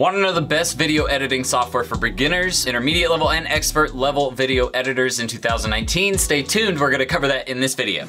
Want to know the best video editing software for beginners, intermediate level, and expert level video editors in 2019? Stay tuned, we're going to cover that in this video.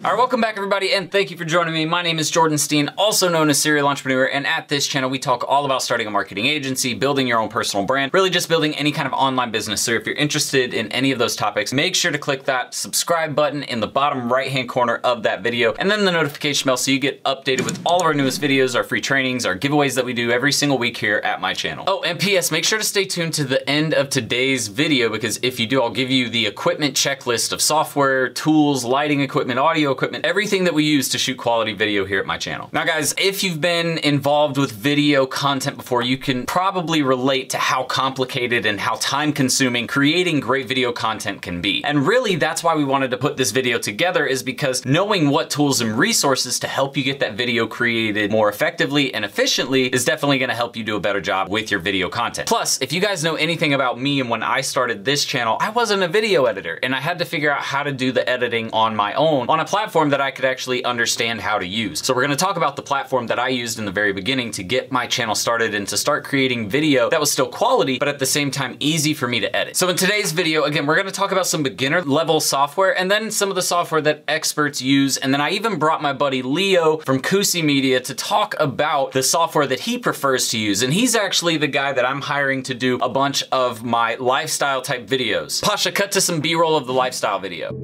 Alright, welcome back everybody, and thank you for joining me. My name is Jordan Steen, also known as Serial Entrepreneur, and at this channel we talk all about starting a marketing agency, building your own personal brand, really just building any kind of online business. So if you're interested in any of those topics, make sure to click that subscribe button in the bottom right-hand corner of that video, and then the notification bell so you get updated with all of our newest videos, our free trainings, our giveaways that we do every single week here at my channel. Oh, and PS, make sure to stay tuned to the end of today's video, because if you do, I'll give you the equipment checklist of software, tools, lighting equipment, audio equipment, everything that we use to shoot quality video here at my channel. Now guys, if you've been involved with video content before, you can probably relate to how complicated and how time consuming creating great video content can be. And really that's why we wanted to put this video together, is because knowing what tools and resources to help you get that video created more effectively and efficiently is definitely gonna help you do a better job with your video content. Plus, if you guys know anything about me, and when I started this channel, I wasn't a video editor and I had to figure out how to do the editing on my own on a platform that I could actually understand how to use. So we're gonna talk about the platform that I used in the very beginning to get my channel started and to start creating video that was still quality, but at the same time easy for me to edit. So in today's video, again, we're gonna talk about some beginner level software and then some of the software that experts use. And then I even brought my buddy Leo from Mancusi Media to talk about the software that he prefers to use. And he's actually the guy that I'm hiring to do a bunch of my lifestyle type videos. Pasha, cut to some B-roll of the lifestyle video.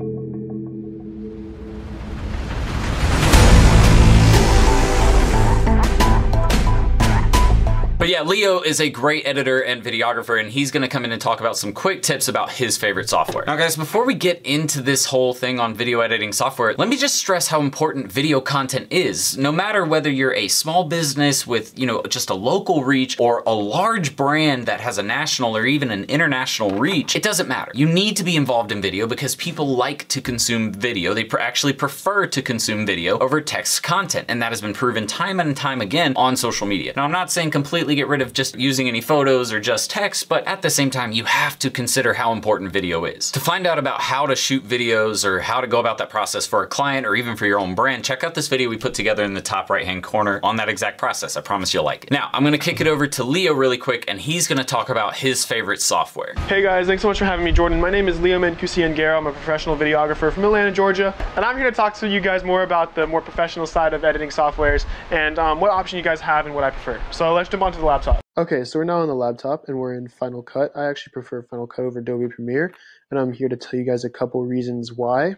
But yeah, Leo is a great editor and videographer, and he's gonna come in and talk about some quick tips about his favorite software. Now guys, before we get into this whole thing on video editing software, let me just stress how important video content is. No matter whether you're a small business with, just a local reach or a large brand that has a national or even an international reach, it doesn't matter. You need to be involved in video because people like to consume video. They actually prefer to consume video over text content, and that has been proven time and time again on social media. Now I'm not saying completely get rid of just using any photos or just text, but at the same time, you have to consider how important video is. To find out about how to shoot videos or how to go about that process for a client or even for your own brand, check out this video we put together in the top right-hand corner on that exact process. I promise you'll like it. Now, I'm gonna kick it over to Leo really quick, and he's gonna talk about his favorite software. Hey guys, thanks so much for having me, Jordan. My name is Leo Mancusi. I'm a professional videographer from Atlanta, Georgia, and I'm here to talk to you guys more about the more professional side of editing softwares and what option you guys have and what I prefer. So let's jump onto the laptop. Okay, so we're now on the laptop and we're in Final Cut. I actually prefer Final Cut over Adobe Premiere, and I'm here to tell you guys a couple reasons why.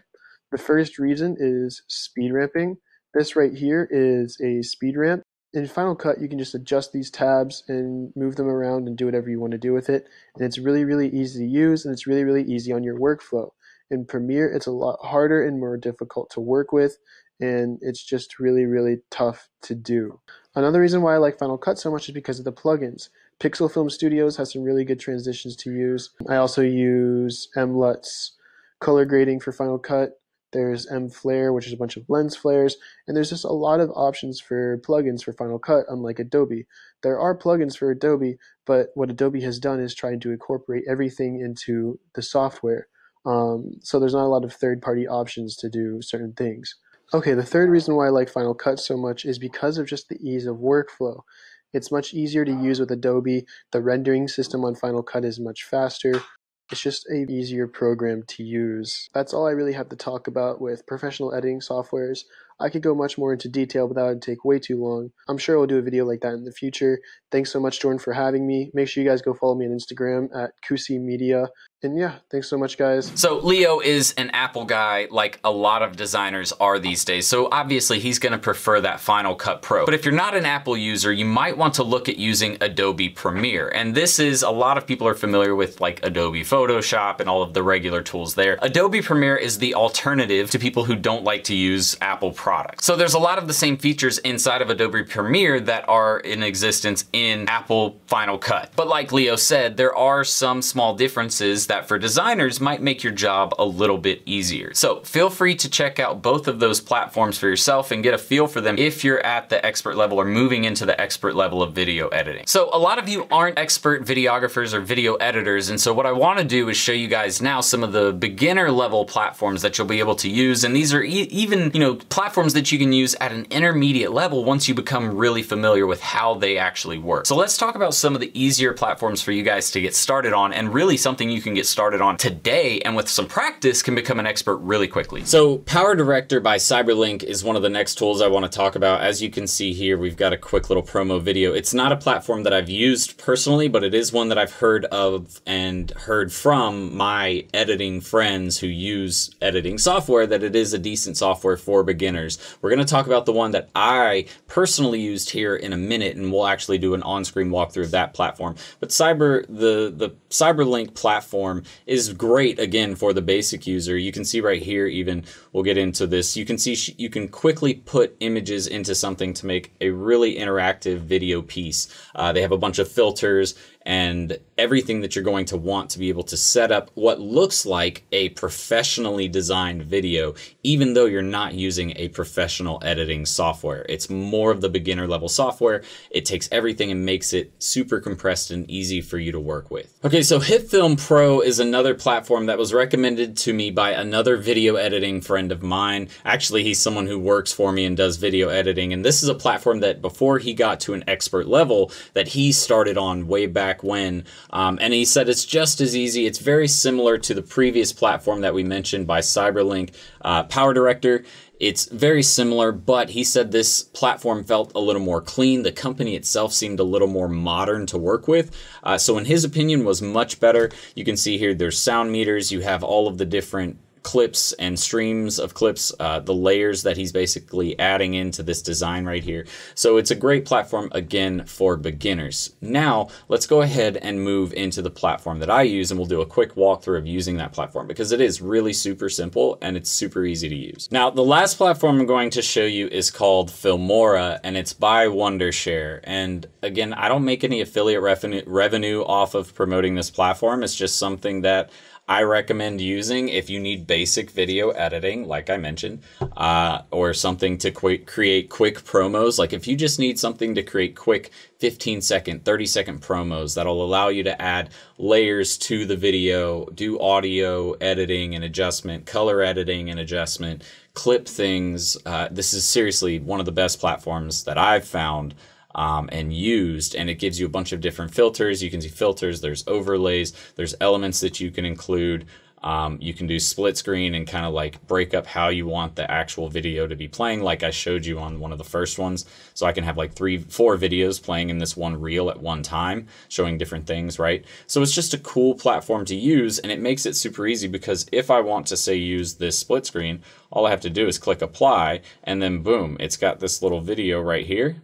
The first reason is speed ramping. This right here is a speed ramp. In Final Cut, you can just adjust these tabs and move them around and do whatever you want to do with it. And it's really, really easy to use, and it's really, really easy on your workflow. In Premiere, it's a lot harder and more difficult to work with, and it's just really, really tough to do. Another reason why I like Final Cut so much is because of the plugins. Pixel Film Studios has some really good transitions to use. I also use MLUT's color grading for Final Cut. There's M-Flare, which is a bunch of lens flares, and there's just a lot of options for plugins for Final Cut, unlike Adobe. There are plugins for Adobe, but what Adobe has done is trying to incorporate everything into the software. So there's not a lot of third-party options to do certain things. Okay, the third reason why I like Final Cut so much is because of just the ease of workflow. It's much easier to use with Adobe. The rendering system on Final Cut is much faster. It's just an easier program to use. That's all I really have to talk about with professional editing softwares. I could go much more into detail, but that would take way too long. I'm sure I'll do a video like that in the future. Thanks so much, Jordan, for having me. Make sure you guys go follow me on Instagram at Mancusi Media. And yeah, thanks so much, guys. So Leo is an Apple guy like a lot of designers are these days. So obviously he's gonna prefer that Final Cut Pro. But if you're not an Apple user, you might want to look at using Adobe Premiere. And this is, a lot of people are familiar with like Adobe Photoshop and all of the regular tools there. Adobe Premiere is the alternative to people who don't like to use Apple products. So there's a lot of the same features inside of Adobe Premiere that are in existence in Apple Final Cut. But like Leo said, there are some small differences that for designers might make your job a little bit easier. So feel free to check out both of those platforms for yourself and get a feel for them if you're at the expert level or moving into the expert level of video editing. So a lot of you aren't expert videographers or video editors, and so what I want to do is show you guys now some of the beginner level platforms that you'll be able to use, and these are even, you know, platforms that you can use at an intermediate level once you become really familiar with how they actually work. So let's talk about some of the easier platforms for you guys to get started on, and really something you can get started on today, and with some practice can become an expert really quickly. So PowerDirector by Cyberlink is one of the next tools I want to talk about. As you can see here, we've got a quick little promo video. It's not a platform that I've used personally, but it is one that I've heard of and heard from my editing friends who use editing software, that it is a decent software for beginners. We're going to talk about the one that I personally used here in a minute, and we'll actually do an on-screen walkthrough of that platform. But the Cyberlink platform is great, again, for the basic user. You can see right here, even, we'll get into this, you can see you can quickly put images into something to make a really interactive video piece. They have a bunch of filters and everything that you're going to want to be able to set up what looks like a professionally designed video, even though you're not using a professional editing software. It's more of the beginner level software. It takes everything and makes it super compressed and easy for you to work with. Okay, so HitFilm Pro is another platform that was recommended to me by another video editing friend of mine. Actually, he's someone who works for me and does video editing, and this is a platform that before he got to an expert level that he started on way back when, and he said it's just as easy. It's very similar to the previous platform that we mentioned by Cyberlink PowerDirector. It's very similar, but he said this platform felt a little more clean. The company itself seemed a little more modern to work with. So in his opinion was much better. You can see here there's sound meters. You have all of the different clips and streams of clips, the layers that he's basically adding into this design right here. So it's a great platform, again, for beginners. Now, let's go ahead and move into the platform that I use, and we'll do a quick walkthrough of using that platform because it is really super simple and it's super easy to use. Now, the last platform I'm going to show you is called Filmora, and it's by Wondershare. And again, I don't make any affiliate revenue off of promoting this platform. It's just something that I recommend using if you need basic video editing, like I mentioned, or something to create quick promos. Like if you just need something to create quick 15-second, 30-second promos that'll allow you to add layers to the video, do audio editing and adjustment, color editing and adjustment, clip things. This is seriously one of the best platforms that I've found and used, and it gives you a bunch of different filters. You can see filters, there's overlays, there's elements that you can include. You can do split screen and kind of like break up how you want the actual video to be playing, like I showed you on one of the first ones. So I can have like 3-4 videos playing in this one reel at one time, showing different things, right? So it's just a cool platform to use, and it makes it super easy because if I want to, say, use this split screen, all I have to do is click apply, and then boom, it's got this little video right here.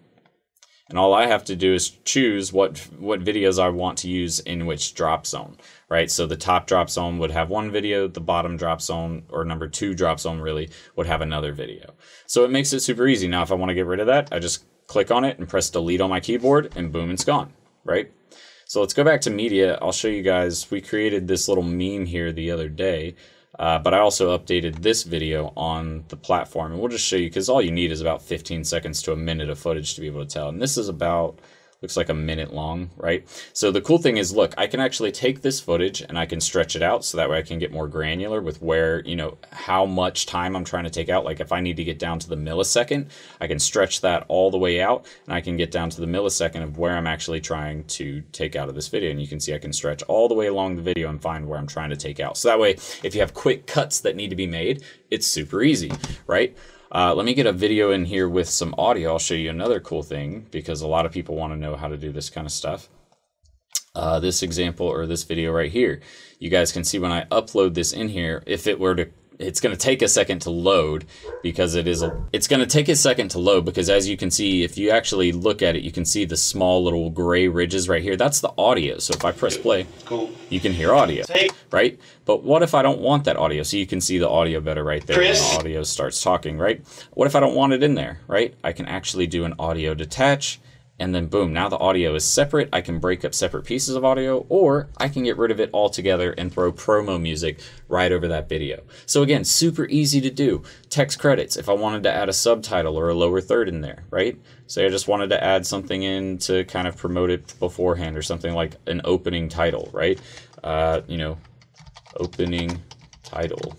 And all I have to do is choose what videos I want to use in which drop zone, right? So the top drop zone would have one video, the bottom drop zone, or number 2 drop zone really, would have another video. So it makes it super easy. Now, if I want to get rid of that, I just click on it and press delete on my keyboard, and boom, it's gone, right? So let's go back to media. I'll show you guys, we created this little meme here the other day. But I also updated this video on the platform, and we'll just show you because all you need is about 15 seconds to a minute of footage to be able to tell. And this is about, looks like a minute long, right? So the cool thing is, look, I can actually take this footage and I can stretch it out so that way I can get more granular with where, you know, how much time I'm trying to take out. Like if I need to get down to the millisecond, I can stretch that all the way out, and I can get down to the millisecond of where I'm actually trying to take out of this video. And you can see I can stretch all the way along the video and find where I'm trying to take out. So that way, if you have quick cuts that need to be made, it's super easy, right? Let me get a video in here with some audio. I'll show you another cool thing because a lot of people want to know how to do this kind of stuff. This example or this video right here, you guys can see when I upload this in here, if it were to, it's going to take a second to load because it's going to take a second to load because as you can see, if you actually look at it, you can see the small little gray ridges right here. That's the audio. So if I press play, cool, you can hear audio, right? But what if I don't want that audio? So you can see the audio better right there when the audio starts talking, right? What if I don't want it in there, right? I can actually do an audio detach, and then boom, now the audio is separate. I can break up separate pieces of audio, or I can get rid of it all together and throw promo music right over that video. So again, super easy to do. Text credits, if I wanted to add a subtitle or a lower third in there, right? Say I just wanted to add something in to kind of promote it beforehand, or something like an opening title, right? You know, opening title.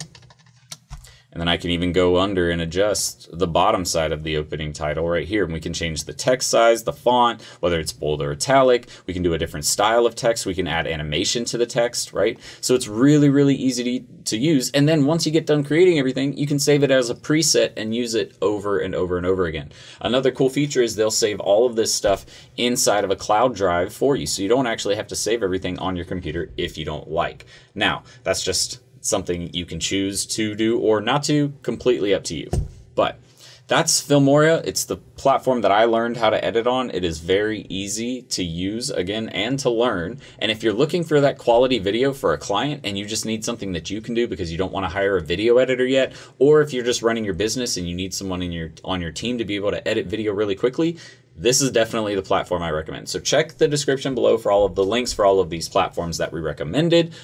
And then I can even go under and adjust the bottom side of the opening title right here. And we can change the text size, the font, whether it's bold or italic. We can do a different style of text. We can add animation to the text, right? So it's really, really easy to use. And then once you get done creating everything, you can save it as a preset and use it over and over and over again. Another cool feature is they'll save all of this stuff inside of a cloud drive for you. So you don't actually have to save everything on your computer if you don't like. Now, that's just something you can choose to do or not to, completely up to you. But that's Filmora. It's the platform that I learned how to edit on. It is very easy to use, again, and to learn. And if you're looking for that quality video for a client and you just need something that you can do because you don't want to hire a video editor yet, or if you're just running your business and you need someone on your team to be able to edit video really quickly, this is definitely the platform I recommend. So check the description below for all of the links for all of these platforms that we recommended.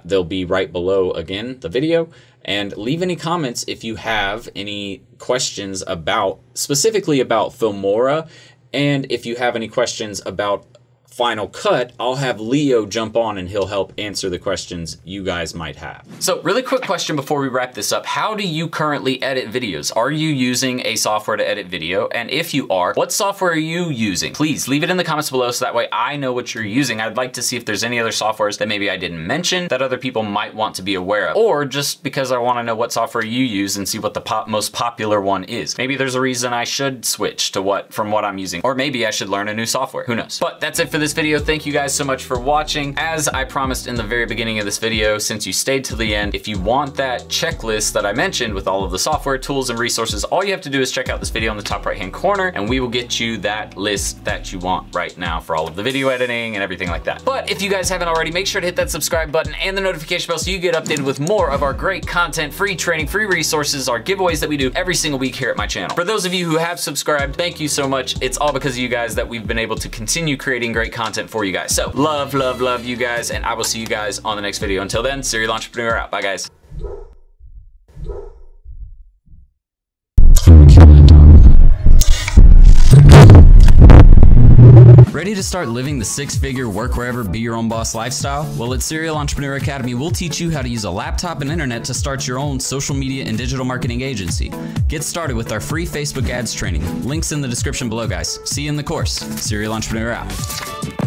They'll be right below, again, the video. And leave any comments if you have any questions specifically about Filmora. And if you have any questions about Final Cut, I'll have Leo jump on and he'll help answer the questions you guys might have. So really quick question before we wrap this up. How do you currently edit videos? Are you using a software to edit video? And if you are, what software are you using? Please leave it in the comments below so that way I know what you're using. I'd like to see if there's any other softwares that maybe I didn't mention that other people might want to be aware of. Or just because I want to know what software you use and see what the most popular one is. Maybe there's a reason I should switch to from what I'm using. Or maybe I should learn a new software. Who knows? But that's it for this video. Thank you guys so much for watching. As I promised in the very beginning of this video, since you stayed to the end, if you want that checklist that I mentioned with all of the software, tools, and resources, all you have to do is check out this video in the top right-hand corner, and we will get you that list that you want right now for all of the video editing and everything like that. But if you guys haven't already, make sure to hit that subscribe button and the notification bell so you get updated with more of our great content, free training, free resources, our giveaways that we do every single week here at my channel. For those of you who have subscribed, thank you so much. It's all because of you guys that we've been able to continue creating great content for you guys. So love, love, love you guys, and I will see you guys on the next video. Until then, Serial Entrepreneur out. Bye guys. Ready to start living the six-figure work wherever, be your own boss lifestyle? Well, at Serial Entrepreneur Academy, we'll teach you how to use a laptop and internet to start your own social media and digital marketing agency. Get started with our free Facebook ads training. Links in the description below, guys. See you in the course. Serial Entrepreneur out.